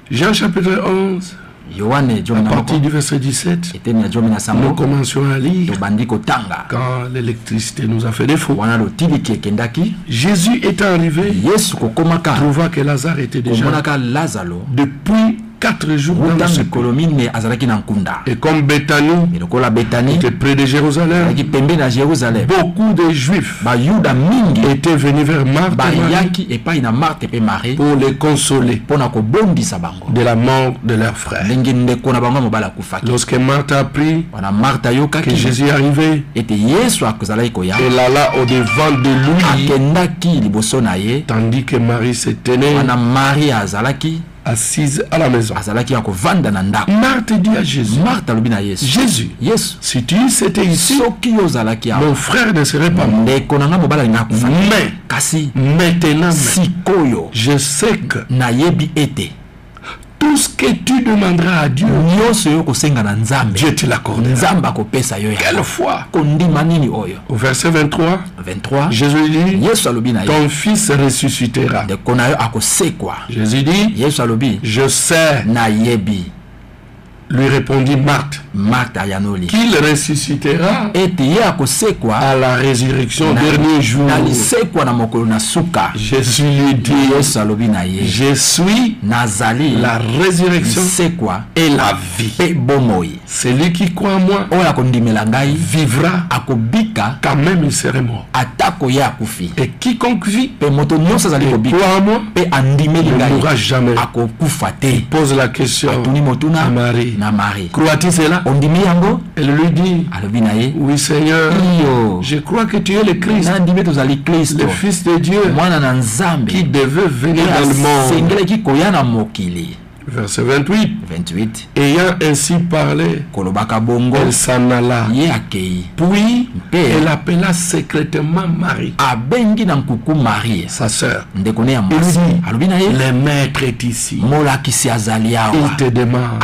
Jean chapitre 11, à partir du verset 17, nous commençons à lire quand l'électricité nous a fait défaut. Jésus est arrivé, trouva que Lazare était déjà depuis 4 jours dans le sépulcre. Et comme Béthanie était près de Jérusalem, beaucoup de Juifs étaient venus vers Marthe et Marie pour les consoler de la mort de leur frère. Lorsque Marthe a appris que Jésus arrivait, elle alla au-devant de lui, tandis que Marie se tenait assise à la maison. Marthe dit à Jésus, Jésus, si tu étais ici, mon frère ne serait pas mort. Mais maintenant, je sais que tout ce que tu demanderas à Dieu, Dieu te l'accordera. Quelle foi! Au verset 23, Jésus dit, ton fils ressuscitera. Jésus dit, je sais. Lui répondit Marthe, qu'il ressuscitera à la résurrection dernier jour. Jésus lui dit, je suis la résurrection et la vie. Celui qui croit en moi vivra quand même il serait mort. Et quiconque vit et croit en moi ne mourra jamais. Il pose la question à Marie. Crois-tu cela? Elle lui dit, oui Seigneur, je crois que tu es le Christ, le Fils de Dieu qui devait venir dans le monde. Verset 28. Ayant ainsi parlé, elle s'en alla. Puis elle appela secrètement Marie, sa sœur. Il lui dit, le maître est ici. Il te demande.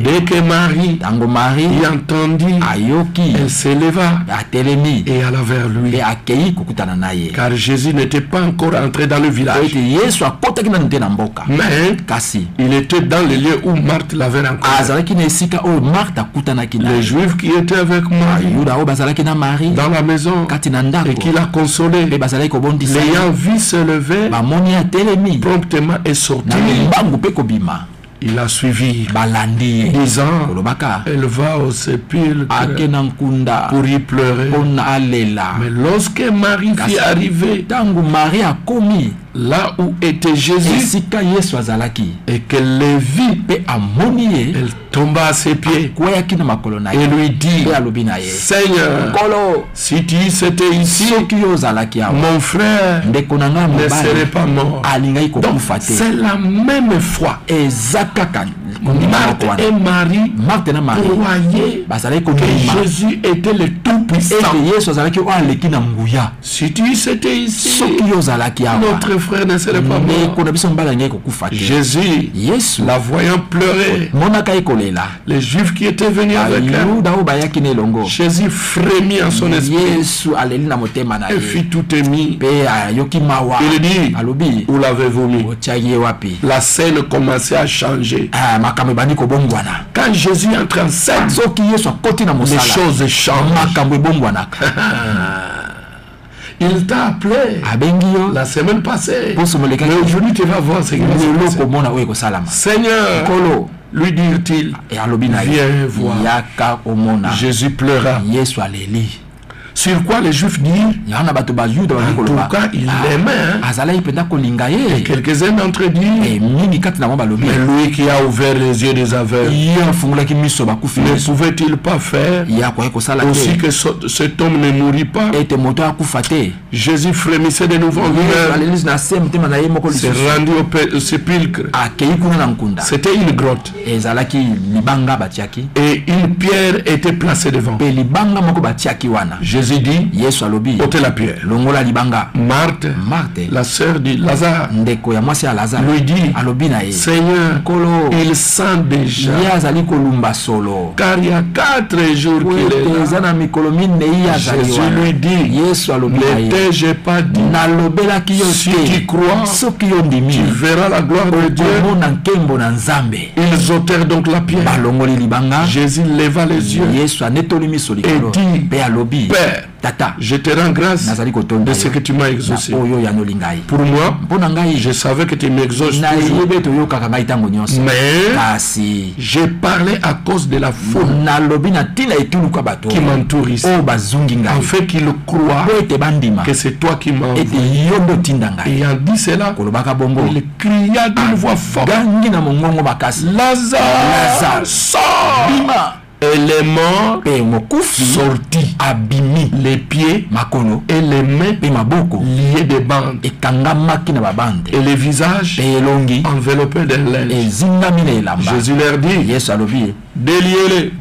Dès que Marie y entendit, elle s'éleva et alla vers lui. Car Jésus n'était pas encore entré dans le village. Mais il était dans le lieu où Marthe l'avait rencontré. Les Juifs qui étaient avec Marie dans la maison et qui l'a consolé, l'ayant vu se lever, promptement est sorti. Il a suivi, disant, elle va au sépulcre pour y pleurer. Mais lorsque Marie fut arrivée là où était Jésus et qu'elle le vit, elle tomba à ses pieds et lui dit, Seigneur, si tu étais ici, mon frère ne serait pas mort. Donc c'est la même foi. Marthe et Marie croyaient que Jésus était le Tout-Puissant. Si tu étais ici, notre frère ne serait pas mort. Jésus, la voyant pleurer, les Juifs qui étaient venus avec elle, Jésus frémit en son esprit et fut tout ému. Il dit, où l'avez-vous mis? La scène commençait à changer. Quand Jésus entre en scène, les choses changent. Il t'a appelé la semaine passée, mais aujourd'hui tu vas voir ce qui va se passer. Seigneur, lui dit-il, viens voir. Jésus pleura. Sur quoi les Juifs disent, en tout cas il l'aimait. Et quelques-uns d'entre eux disent, mais lui qui a ouvert les yeux des aveugles, ne pouvait-il pas faire aussi que cet homme ne mourit pas? Jésus frémissait de nouveau en lui-même, s'est rendu au sépulcre. C'était une grotte et une pierre était placée devant. Jésus Jésus dit, ôtez la pierre. Marthe, la sœur de Lazare, lui dit, Seigneur, il sent déjà, car il y a 4 jours qu'il est là. Jésus lui dit, ne t'ai-je pas dit, si tu crois, tu verras la gloire de Dieu. Ils ôtèrent donc la pierre. Jésus leva les yeux et dit, Père, Tata, je te rends grâce de ce que tu m'as exaucé. Pour moi, je savais que tu m'exauces toujours. Mais j'ai parlé à cause de la foule qui m'entoure ici, afin qu'ils croient que c'est toi qui m'as envoyé. Et en dit cela, il cria d'une voix forte, Lazare, sors! Et les morts sortis, abîmés, les pieds et les mains liés de bandes, et les visages enveloppés d'un linge. Jésus leur dit, déliez-les,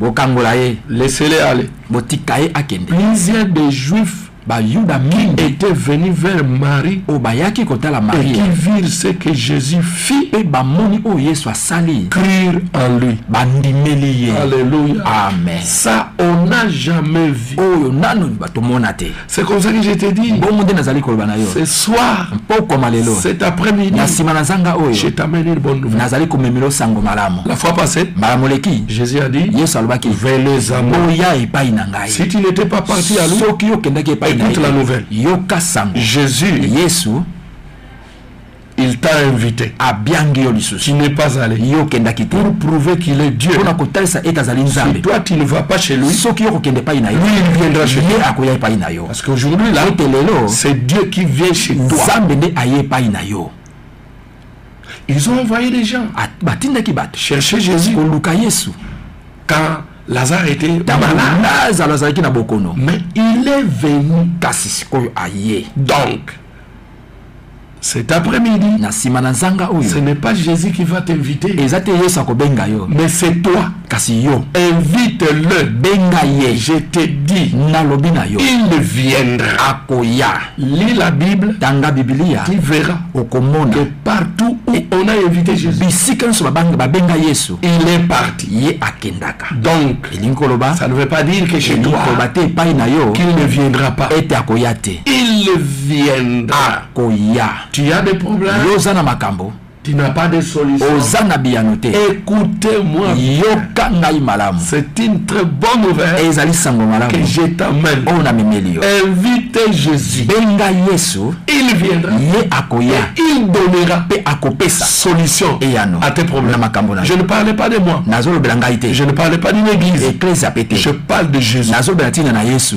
laissez-les aller. Plusieurs des Juifs qui étaient venus vers Marie et qui virent ce que Jésus fit, crurent en lui. Alléluia. Amen. Ça, on n'a jamais vu. C'est comme ça que je te dis. Ce soir, cet après-midi, je t'amène une bonne nouvelle. La fois passée, Jésus a dit, venez à moi. Si tu n'étais pas parti à lui, écoute la nouvelle. Jésus, il t'a invité. Tu n'es pas allé pour prouver qu'il est Dieu. Si toi tu ne vas pas chez lui, lui il viendra chez toi. Parce qu'aujourd'hui là, c'est Dieu qui vient chez toi. Ils ont envoyé des gens chercher Jésus quand Lazare était malade. Mais il est venu. Donc, cet après-midi, ce n'est pas Jésus qui va t'inviter, mais c'est toi. Invite-le. Je te dis, il viendra. Lis la Bible, tu verras que partout où on a invité Jésus, il est parti. Donc, ça ne veut pas dire que chez toi, qu'il ne viendra pas. Il viendra. Tu as des problèmes, tu n'as pas de solution. Écoutez-moi, c'est une très bonne nouvelle que je t'amène. Invitez Jésus, il viendra et il donnera solution à tes problèmes. Je ne parlais pas de moi, je ne parlais pas d'une église, je parle de Jésus.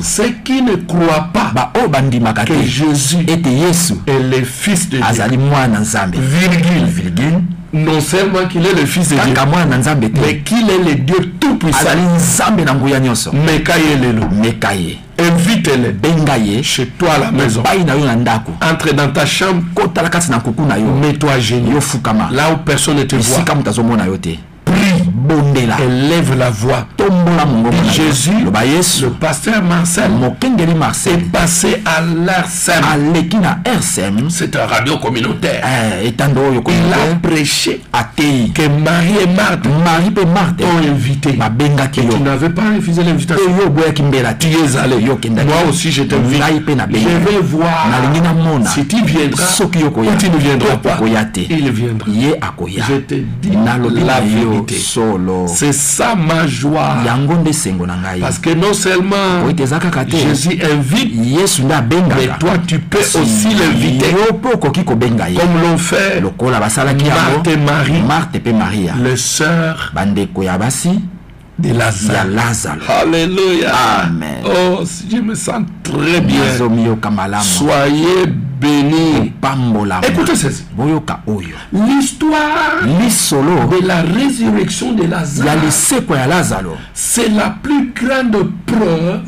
Ceux qui ne croient pas que Jésus est le Fils de Dieu, virgule, non seulement qu'il est le Fils de Dieu, mais qu'il est le Dieu tout-puissant. Invite-le chez toi à la maison. Entre dans ta chambre, mets-toi à genoux, là où personne ne te voit. Prie, élève la voix. Jésus, le pasteur Marcel est passé à l'RCM. C'est un radio communautaire. Il a prêché que Marie et Marthe ont invité. Et tu n'avais pas refusé l'invitation. Tu es allé. Moi aussi je t'invite. Je vais voir si tu viendras ou tu ne viendras pas. Il viendra. Je te dis la vérité. C'est ça ma joie. Parce que non seulement Jésus invite, mais toi tu peux aussi l'inviter. Comme l'ont fait Marthe et Marie, les sœurs de Lazare. Alléluia. Amen. Oh, je me sens très bien. Soyez bénis. Écoutez ceci. L'histoire de la résurrection de Lazare, c'est la plus grande preuve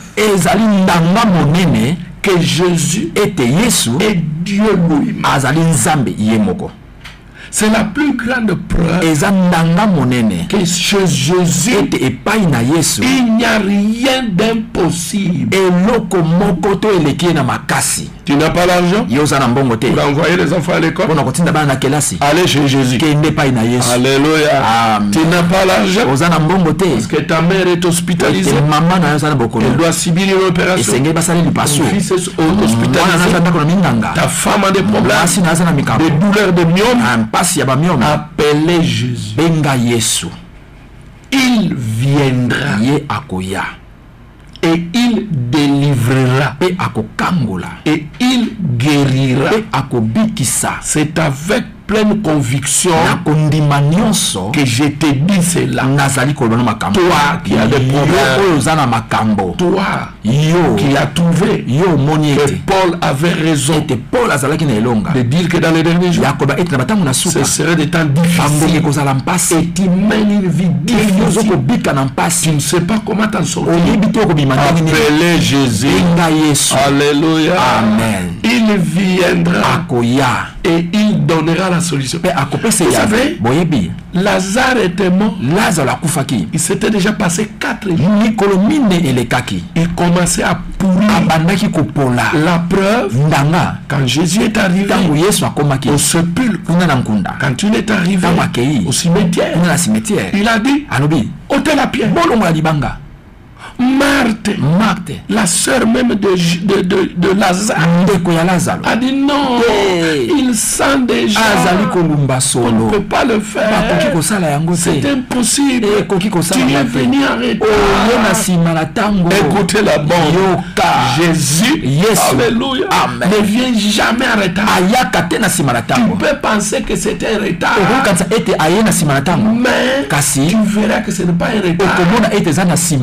que Jésus est Dieu lui-même. C'est la plus grande preuve que chez Jésus, il n'y a rien d'impossible. Tu n'as pas l'argent pour envoyer les enfants à l'école? Allez chez Jésus. Alléluia. Tu n'as pas l'argent parce que ta mère est hospitalisée. Elle doit subir une opération. Ton fils est hospitalisé. Ta femme a des problèmes, des douleurs de myome. Appelez Jésus. Il viendra et il délivrera et il guérira. C'est avec pleine conviction que je te dis cela. Toi qui as des problèmes, toi qui as trouvé que Paul avait raison de dire que dans les derniers jours ce serait des temps difficiles et tu mènes une vie difficile, tu ne sais pas comment t'en sortir. Appelez Jésus. Alléluia. Amen. Il viendra et il donnera la solution. Vous savez, Lazare était mort. Il s'était déjà passé 4 jours. Il commençait à pourrir. La preuve, quand Jésus est arrivé au sépulcre, quand il est arrivé au cimetière, il a dit, ôtez la pierre. Marthe, la sœur même de Lazare, a dit non, il sent déjà, on ne peut pas le faire, c'est impossible, tu es venu en retard. Écoutez la bonne, Jésus, alléluia, ne vient jamais en retard. Tu peux penser que c'était un retard, mais tu verras que ce n'est pas un retard,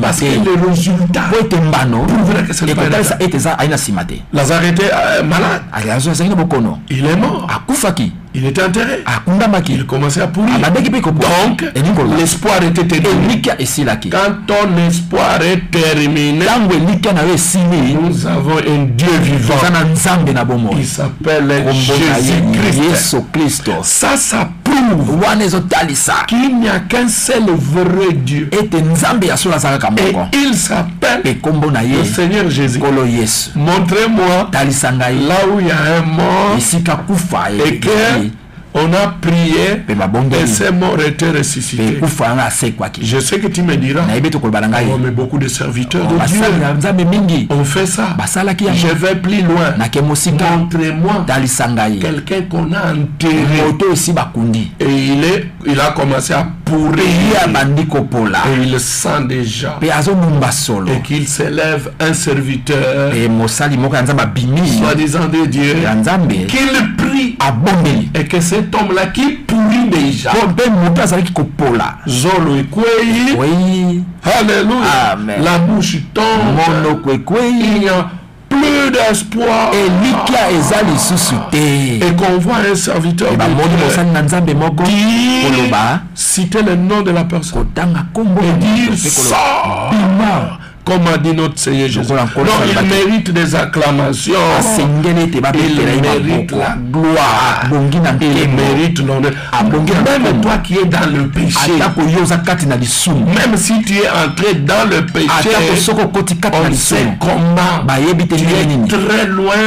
parce que le résultat prouverait que ce n'est pas un retard. Lazare était malade, il est mort, il était enterré, il commençait à pourrir. Donc l'espoir était terminé. Quand ton espoir est terminé, nous avons un Dieu vivant. Il s'appelle Jésus-Christ. Ça prouve qu'il n'y a qu'un seul vrai Dieu, et il s'appelle le Seigneur Jésus. Montrez-moi là où il y a un mort et que on a prié et ces morts étaient ressuscités. Je sais que tu me diras, oh, mais beaucoup de serviteurs de Dieu ont fait ça. Je vais plus loin. Montrez-moi quelqu'un qu'on a enterré et il a commencé à pourrir et il sent déjà et qu'il s'élève un serviteur soi-disant de Dieu, qu'il prie et que cet homme-là qui pourrit déjà Zolo Ekwei, alléluia, la bouche tombe, il n'y a plus d'espoir et qu'on voit un serviteur citer le nom de la personne et dire sort, comme a dit notre Seigneur Jésus. Non, il mérite des acclamations, il mérite la gloire, il mérite l'honneur. Même toi qui es dans le péché, même si tu es entré dans le péché, on sait comment tu es très loin,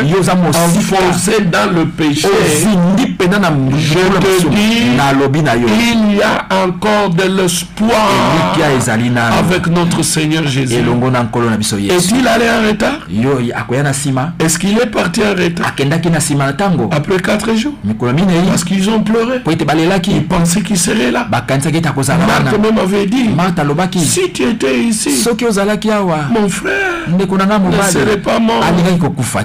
enfoncé dans le péché. Je te dis, il y a encore de l'espoir avec notre Seigneur Jésus. Est-il allé en retard? Est-ce qu'il est parti en retard après 4 jours? Parce qu'ils ont pleuré. Ils pensaient qu'il serait là. Marthe même avait dit, si tu étais ici, mon frère ne serait pas mort.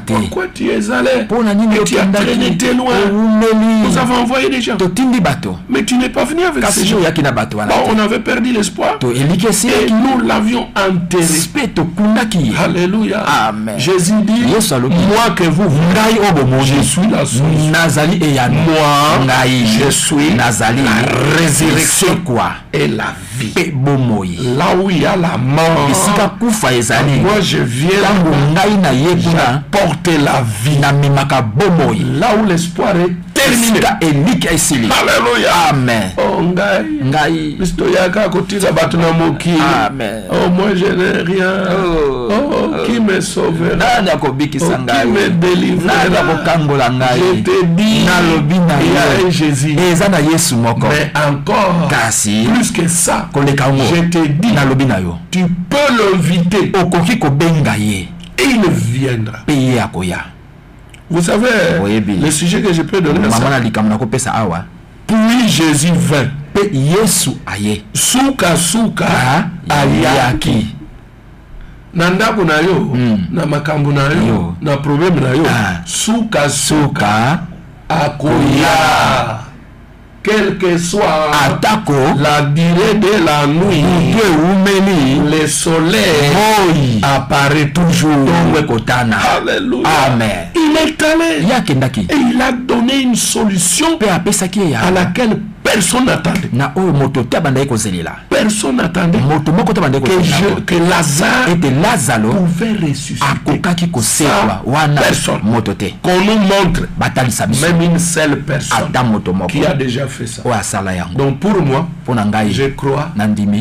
Pourquoi tu es allé et tu as traîné tes loin? Nous avons envoyé des gens, mais tu n'es pas venu avec ces gens. On avait perdu l'espoir et nous l'avions enterré. Alléluia. Amen. Jésus dit, moi que vous, je suis la source. Moi, je suis la résurrection et la vie. Là où il y a la mort, moi je viens, j'apporte la vie. Là où l'espoir est terminé. Alléluia. Amen. Oh ngai. Christo yaka kotisa batu na moki. Amen. Oh moi je n'ai rien. Oh qui me sauvera? Nani akobikisa ngai? Qui me délivrera? Nani akokangola ngai? Je te dis. Nalobi na il y a un Jésus. Eza na Yesu moko. Mais encore. Kasi. Plus que ça. Koleka ngo. Je te dis. Nalobi na yo. Tu peux l'inviter. Okoki kobenga ye. Et il viendra. Paye akoya. Vous savez, le sujet que je peux donner, puis Jésus vint. Yesu aye. Suka ayaki. Na ndako na yo, na makambo na yo, na problème na yo. Suka akoya. Quel que soit la durée de la nuit, le soleil apparaît toujours. Alléluia. Amen. Il est allé et il a donné une solution à laquelle personne n'attendait. Personne n'attendait que Lazare pouvait ressusciter. Personne. Qu'on nous montre même une seule personne qui a déjà fait ça. Donc pour moi, je crois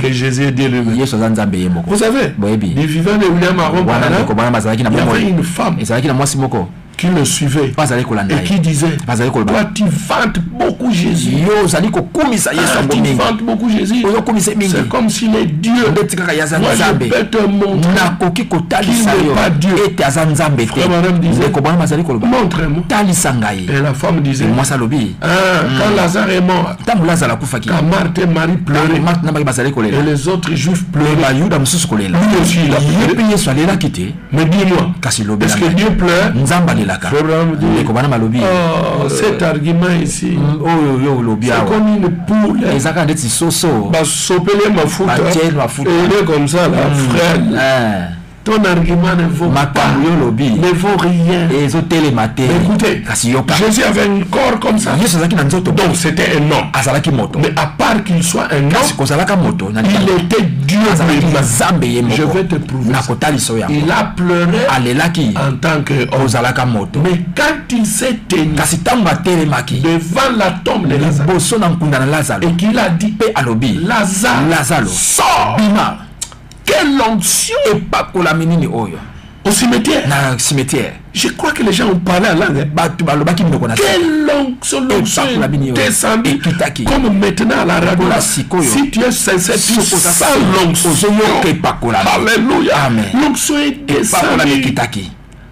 que Jésus est Dieu lui-même. Vous savez, les vivants de William Aron, il y avait une femme qui le suivait et qui disait, toi tu vantes beaucoup Jésus. Tu vantes beaucoup Jésus. C'est comme s'il est Dieu. Moi je peux te montrer qu'il n'est pas Dieu. Montre-moi. Et la femme disait, quand Lazare est mort, quand Marthe et Marie pleuraient et les autres juifs pleuraient, lui aussi il a pleuré. Mais dis-moi, est-ce que Dieu pleure? Oh, cet argument ici, c'est comme une poule. Il est comme ça, la frère. Ton argument ne vaut pas, ne vaut rien. Écoutez, Jésus avait un corps comme ça. Donc c'était un homme. Mais à part qu'il soit un homme, il était Dieu lui-même. Je vais te prouver ça. Il a pleuré en tant qu'homme. Mais quand il s'est tenu devant la tombe de Lazare et qu'il a dit, Lazare, sors. Quelle onction au cimetière. Je crois que les gens ont parlé en langue. Quelle onction est descendue comme maintenant à la radio. Si tu es sincère, tu sens l'onction. Alléluia. L'onction est descendue.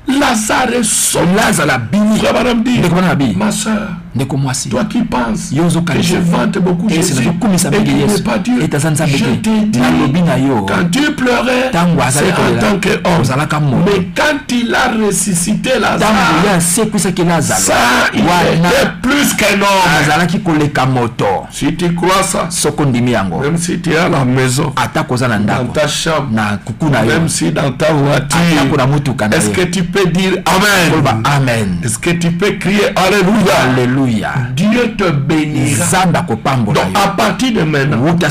Lazare est sauvé. Ma soeur, toi qui penses que je vante beaucoup Jésus et qu'il n'est pas Dieu, je te dis, quand tu pleurais, c'est en tant qu'homme. Mais quand il a ressuscité Lazare, ça, il était plus qu'un homme. Si tu crois ça, même si tu es à la maison, dans ta chambre, même si dans ta voiture, est-ce que tu peux dire Amen? Amen. Est-ce que tu peux crier Alléluia? Alléluia. Dieu te bénira. Donc à partir de maintenant, crois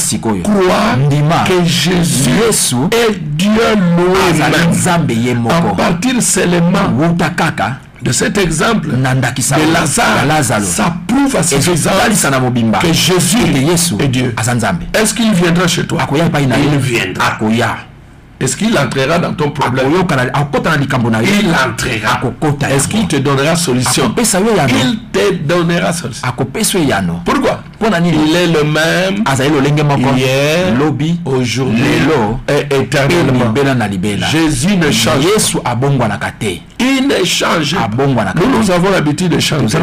que Jésus est Dieu lui-même. À partir seulement de cet exemple de Lazare, ça prouve à suffisance que Jésus est Dieu. Est-ce qu'il viendra chez toi? Il viendra. Est-ce qu'il entrera dans ton problème? Il entrera. Est-ce qu'il te donnera solution? Il te donnera solution. Pourquoi? Il est le même hier, aujourd'hui et éternellement. Jésus ne change pas. Il ne change pas. Nous avons l'habitude de changer.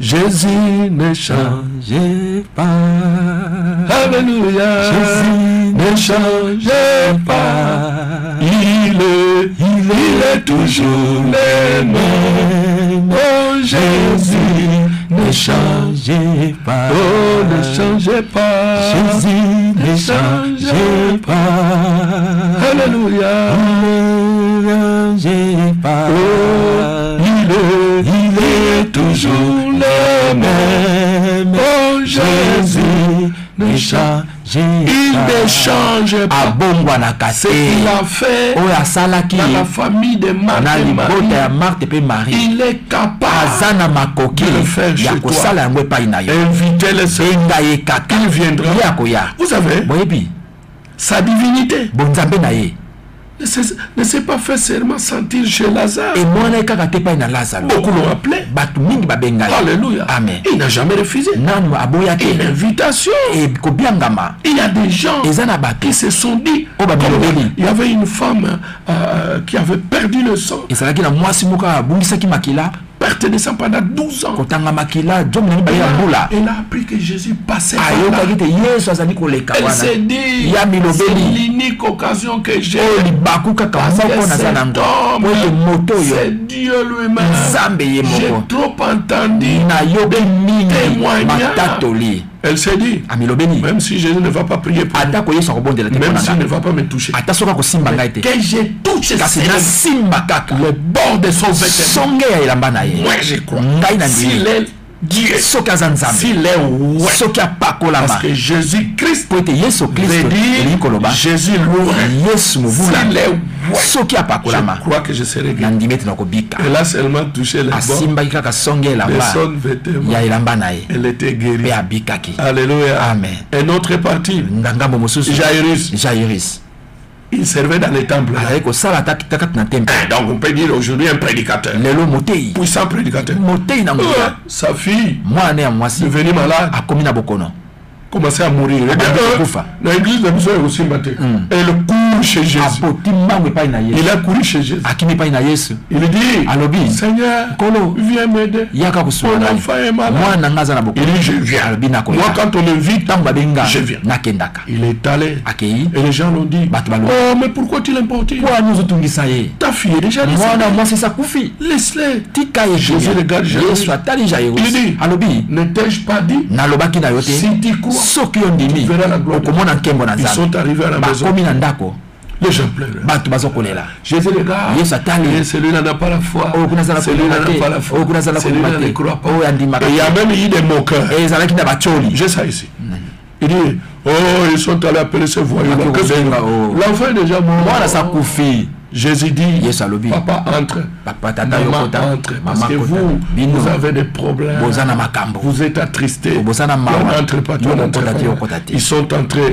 Jésus ne change pas. Alléluia. Jésus ne change pas. Il est toujours le même. Oh Jésus, ne changez pas. Oh, ne changez pas. Jésus, ne changez pas. Alléluia. Ne changez pas. Oh, il est toujours le même. Oh Jésus ne change. Il ne change pas ce qu'il a fait dans la famille de Marthe et Marie. Il est capable de le faire chez toi. Invitez-le, il viendra. Vous savez, sa divinité ne s'est pas fait seulement sentir chez Lazare. Beaucoup l'ont appelé. Alléluia. Amen. Il n'a jamais refusé une invitation. Il y a des gens qui se sont dit, il y avait une femme qui avait perdu le sang, pertençant pendant 12 ans. Elle a appris que Jésus passait par là. Elle s'est dit, c'est l'unique occasion que j'ai. Parce que cet homme, c'est Dieu lui-même. J'ai trop entendu des témoignages. Elle s'est dit, même si Jésus ne va pas prier pour moi, même s'il ne va pas me toucher, que j'ai touché le bord de son vêtement, moi je crois, s'il est Dieu, s'il est parce que Jésus-Christ veut dire Jésus lourd, s'il est je crois que je serai guéri. Elle a seulement touché le bord de son vêtement. Elle était guérie. Alléluia. Amen. Un autre parti, Jairus. Il servait dans les temples. Donc on peut dire aujourd'hui un prédicateur. Puissant prédicateur. Sa fille est devenue malade. Commençait à mourir. L'église de Bissau est aussi battue. Elle court chez Jésus. Il a couru chez Jésus. Il dit, Seigneur, viens m'aider. Mon enfant est malade. Il dit, je viens. Moi, quand on m'invite, je viens. Il est allé. Et les gens l'ont dit, oh, mais pourquoi tu l'importunes? Ta fille est déjà décédée. Laisse-le. Jésus regarde Jairus. Il dit, ne t'ai-je pas dit, si tu crois, tu verras la gloire. Ils sont arrivés à la maison. Les gens pleurent. Jésus regarde. Et celui-là n'a pas la foi. Celui-là n'a pas la foi. Celui-là ne croit pas. Et il y a même eu des moqueurs. J'ai ça ici. Il dit, oh, ils sont allés appeler ce voyou. L'enfant est déjà mort. Jésus dit, papa entre, maman entre, parce que vous avez des problèmes, vous êtes attristés, n'entre pas, ils sont entrés,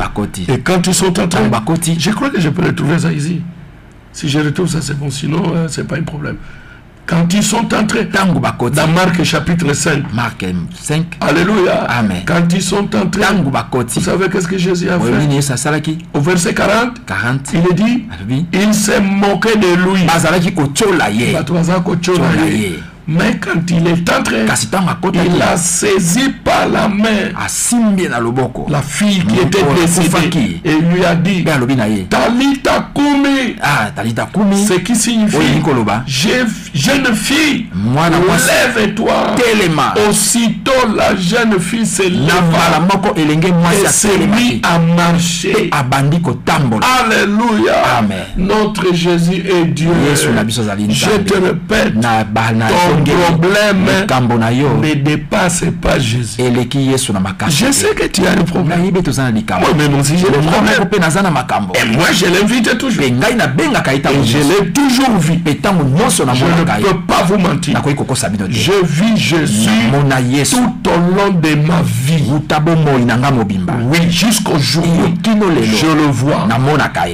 et quand ils sont entrés, je crois que je peux retrouver ça ici, si je retrouve ça c'est bon, sinon c'est pas un problème. Quand ils sont entrés, dans Marc chapitre 5, Alléluia. Amen. Quand ils sont entrés, vous savez qu'est-ce que Jésus a fait? Au verset 40, il est dit, il s'est moqué de lui. Mais quand il est entré, il a saisi par la main la fille qui était décédée et lui a dit, Talita Kumi, ce qui signifie, jeune fille, lève-toi. Aussitôt la jeune fille s'est levée et s'est mise à marcher. Alléluia. Notre Jésus est Dieu. Je te répète, problème ne dépasse pas Jésus. Je sais que tu as un problème. Moi-même aussi j'ai des problèmes. Et moi je l'invite toujours. Et je l'ai toujours vu. Je ne peux pas vous mentir. Je vis Jésus tout au long de ma vie. Oui, jusqu'au jour où je le vois.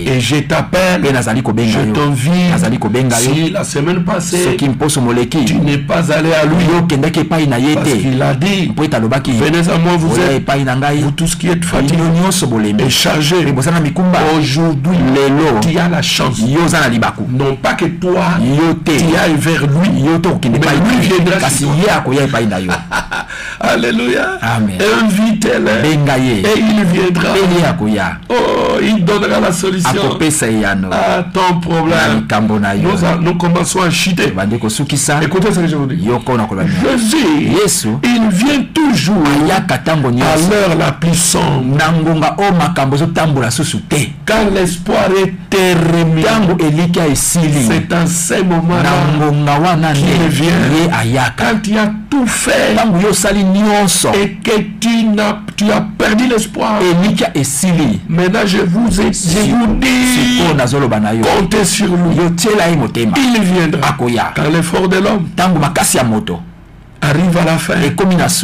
Et je t'appelle, je t'invite. Si la semaine passée tu n'es pas allé à lui, parce qu'il a dit, venez à moi vous tous qui êtes fatigués et chargés, aujourd'hui tu as la chance, non pas que toi tu ailles vers lui, mais lui viendra. Alléluia. Invitez-le et il viendra. Oh, il donnera la solution à ton problème. Nous commençons à chuter. Écoutez ce que je vous dis. Jésus, il vient toujours à l'heure la plus sombre. Quand l'espoir est terminé, c'est en ces moments-là qu'il vient. Quand tu as tout fait et que tu as perdu l'espoir, maintenant je vous dis, comptez sur lui. Il viendra. Quand l'effort de l'homme arrive à la fin,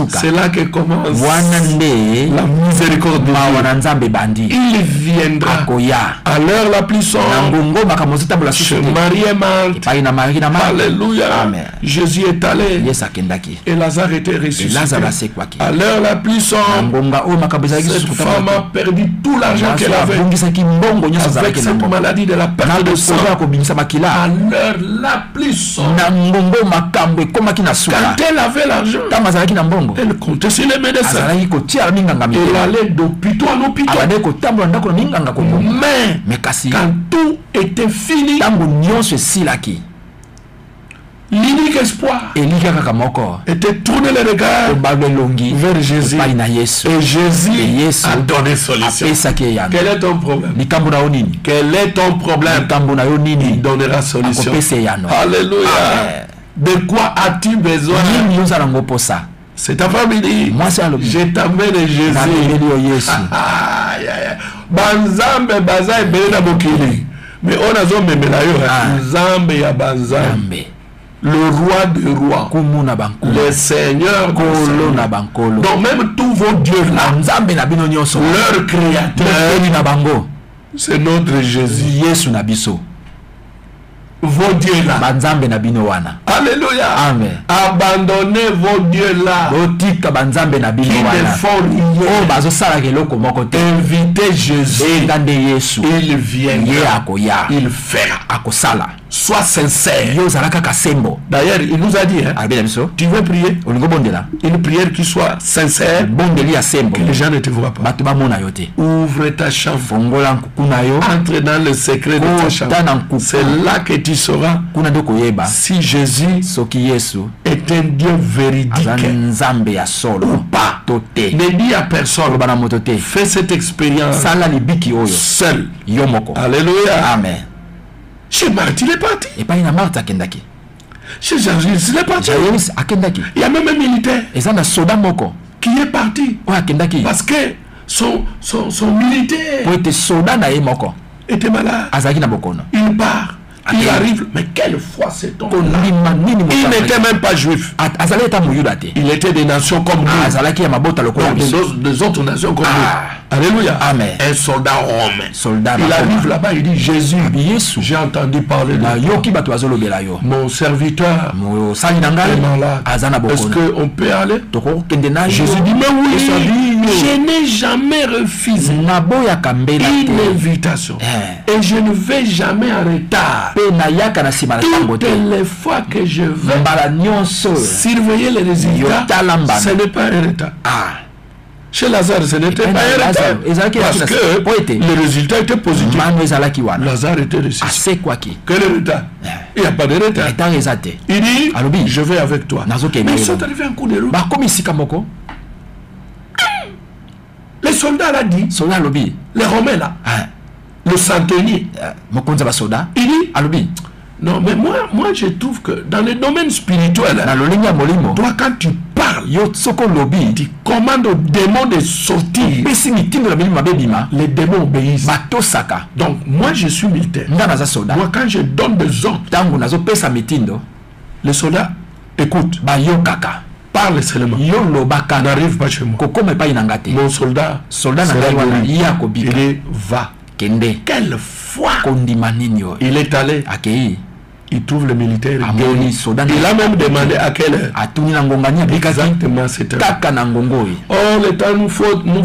c'est là que commence la miséricorde de Dieu. Il viendra à l'heure la plus sombre. Chez Marie et Marthe. Alléluia. Jésus est allé et Lazare était ressuscité. À l'heure la plus sombre, cette femme a perdu tout l'argent qu'elle avait avec cette maladie de la perte de sang. À l'heure la plus sombre, quand elle avait l'argent, elle comptait sur les médecins. Elle allait d'hôpital en hôpital. Mais quand tout était fini, l'unique espoir était tourner le regard vers Jésus. Et Jésus a donné solution. Quel est ton problème? Quel est ton problème? Il donnera solution. Alléluia. De quoi as-tu besoin? C'est ta famille. Je t'amène Jésus. Banzambe baza ebena bokili. Mais on a zombe melayo. Nzambe ya banzambe. Le roi des rois, le seigneur donc même tous vos dieux là, leur créateur, c'est notre Jésus. Vos dieux là, alléluia, amen. Abandonnez vos dieux là qui ne font rien. Invitez Jésus, il viendra, il fera. Sois sincère. D'ailleurs, il nous a dit, tu veux prier, une prière qui soit sincère, que les gens ne te voient pas. Ouvre ta chambre, entre dans le secret de ta chambre. C'est là que tu sauras si Jésus est un Dieu véridique ou pas. Ne dis à personne, fais cette expérience seul. Alléluia. Amen. Chez Marthe, il est parti. Chez Jésus, il est parti. Il y a même un militaire qui est parti. Parce que son militaire était malade. Il part. Il arrive, mais quelle foi c'est ton? Il n'était même pas juif. Il était des nations comme nous. Des autres nations comme nous. Alléluia. Amen. Un soldat romain. Il arrive là-bas, il dit Jésus, j'ai entendu parler de mon serviteur est malade. Est-ce qu'on peut aller? Jésus dit mais oui, je n'ai jamais refusé une invitation et je ne vais jamais en retard. Toutes les fois que je vais surveiller les résultats, ce n'est pas un retard. Chez Lazare, ce n'était pas un retard. Parce que le résultat était positif. Lazare était ressuscité. Quel retard? Il n'y a pas de retard. Il dit, je vais avec toi. Mais ils sont arrivés en coup de roue. Les soldats l'ont dit. Les Romains là. Le centenier. Il dit, non, mais moi je trouve que dans le domaine spirituel, toi quand tu parles, tu commandes aux démons de sortir. Les démons obéissent. Donc moi je suis militaire. Moi quand je donne des ordres, les soldats écoutent. Parle seulement. N'arrive pas chez moi. Mon soldat, il dit, va. Quelle foi. Il est allé. Il trouve le militaire. Il a même demandé à quelle heure. Exactement cette heure. Oh, le temps nous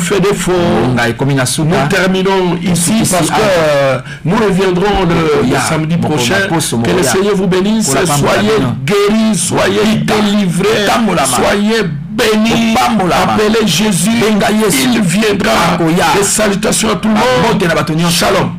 fait défaut. Nous terminons ici parce que nous reviendrons le samedi prochain. Que le Seigneur vous bénisse. Soyez guéris, soyez délivrés, soyez bénis. Appelez Jésus. Il viendra. Et salutations à tout le monde. Shalom.